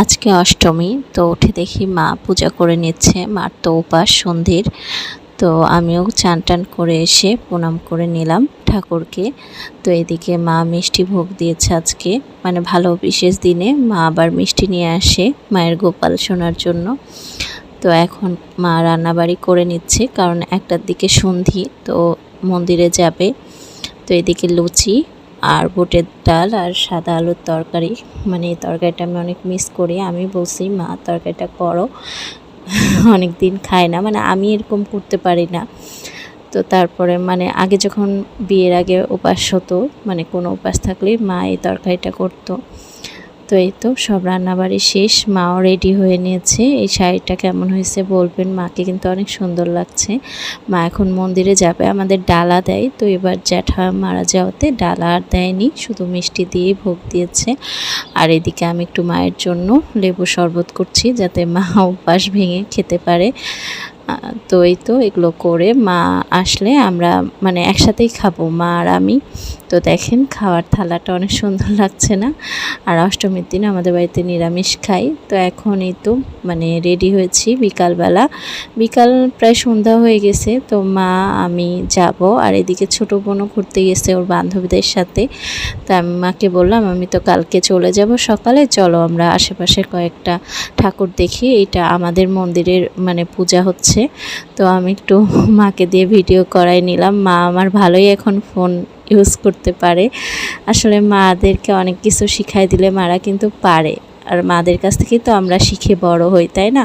আজকে অষ্টমী, তো উঠে দেখি মা পূজা করে নিচ্ছে। মার তো উপাস সন্ধ্যের। তো আমিও চান টান করে এসে প্রণাম করে নিলাম ঠাকুরকে। তো এদিকে মা মিষ্টি ভোগ দিয়েছে আজকে, মানে ভালো বিশেষ দিনে মা আবার মিষ্টি নিয়ে আসে মায়ের গোপাল সোনার জন্য। তো এখন মা রান্নাবাড়ি করে নিচ্ছে, কারণ একটার দিকে সন্ধি, তো মন্দিরে যাবে। তো এদিকে লুচি আর বুটের ডাল আর সাদা আলুর তরকারি, মানে এই তরকারিটা আমি অনেক মিস করি। আমি বলছি মা তরকারিটা করো, অনেক দিন খাই না, মানে আমি এরকম করতে পারি না। তো তারপরে মানে আগে যখন বিয়ের আগে উপাস হতো, মানে কোনো উপাস থাকলে মা এই তরকারিটা করতো। তো এই তো সব রান্নাবাড়ি শেষ, মাও রেডি হয়ে নিয়েছে। এই শাড়িটা কেমন হয়েছে বলবেন, মাকে কিন্তু অনেক সুন্দর লাগছে। মা এখন মন্দিরে যাবে, আমাদের ডালা দেয়। তো এবার জ্যাঠা মারা যাওয়াতে ডালা আর দেয়নি, শুধু মিষ্টি দিয়েই ভোগ দিয়েছে। আর এদিকে আমি একটু মায়ের জন্য লেবু শরবত করছি, যাতে মা উপাস ভেঙে খেতে পারে। তো এই তো এগুলো করে মা আসলে আমরা মানে একসাথেই খাবো, মা আর আমি। তো দেখেন খাওয়ার থালাটা অনেক সুন্দর লাগছে না? আর অষ্টমীর দিন আমাদের বাড়িতে নিরামিষ খাই। তো এখন এই তো মানে রেডি হয়েছি বিকালবেলা, বিকাল প্রায় সন্ধ্যা হয়ে গেছে। তো মা আমি যাব, আর এদিকে ছোটো বোনও ঘুরতে গেছে ওর বান্ধবীদের সাথে। তা আমি মাকে বললাম আমি তো কালকে চলে যাব সকালে, চলো আমরা আশেপাশে কয়েকটা ঠাকুর দেখি, এটা আমাদের মন্দিরের মানে পূজা হচ্ছে। তো আমি একটু মাকে দিয়ে ভিডিও করাই নিলাম। মা আমার ভালোই এখন ফোন ইউজ করতে পারে। আসলে মাদেরকে অনেক কিছু শিখাই দিলে মারা কিন্তু পারে, আর মাদের কাছ থেকেই তো আমরা শিখে বড় হই, তাই না?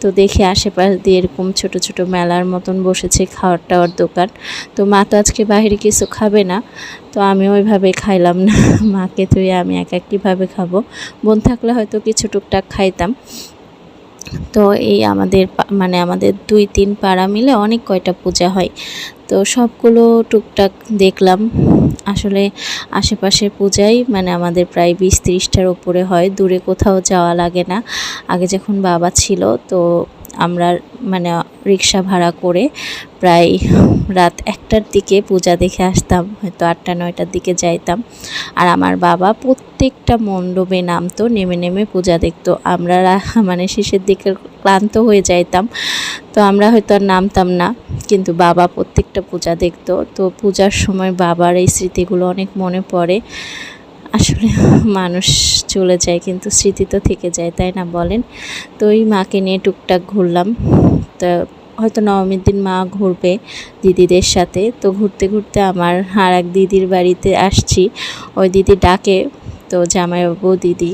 তো দেখি আশেপাশ দিয়ে এরকম ছোট ছোট মেলার মতন বসেছে খাওয়ার টাওয়ার দোকান। তো মা তো আজকে বাইরে কিছু খাবে না, তো আমি ওইভাবে খাইলাম না। মাকে তুই আমি একা কীভাবে খাবো, বোন থাকলে হয়তো কিছু টুকটাক খাইতাম। তো এই আমাদের মানে আমাদের 2-3 পাড়া মিলে অনেক কয়টা পূজা হয়, তো সবগুলো টুকটাক দেখলাম। আসলে আশেপাশের পূজাই মানে আমাদের প্রায় 20-30টার উপরে হয়, দূরে কোথাও যাওয়া লাগে না। আগে যখন বাবা ছিল, তো আমরা মানে রিক্সা ভাড়া করে প্রায় রাত 1টার দিকে পূজা দেখে আসতাম, হয়তো 8টা-9টার দিকে যাইতাম। আর আমার বাবা প্রত্যেকটা মণ্ডপে নামতো, নেমে নেমে পূজা দেখতো। আমরা মানে শেষের দিকে ক্লান্ত হয়ে যাইতাম, তো আমরা হয়তো আর নামতাম না, কিন্তু বাবা প্রত্যেকটা পূজা দেখতো। তো পূজার সময় বাবার এই স্মৃতিগুলো অনেক মনে পড়ে। আসলে মানুষ চলে যায় কিন্তু স্মৃতি তো থেকে যায়, তাই না বলেন? তো ওই মাকে নিয়ে টুকটাক ঘুরলাম। তো হয়তো নবমীর দিন মা ঘুরবে দিদিদের সাথে। তো ঘুরতে ঘুরতে আমার আর এক দিদির বাড়িতে আসছি, ওই দিদি ডাকে, তো জামাইবাবু দিদি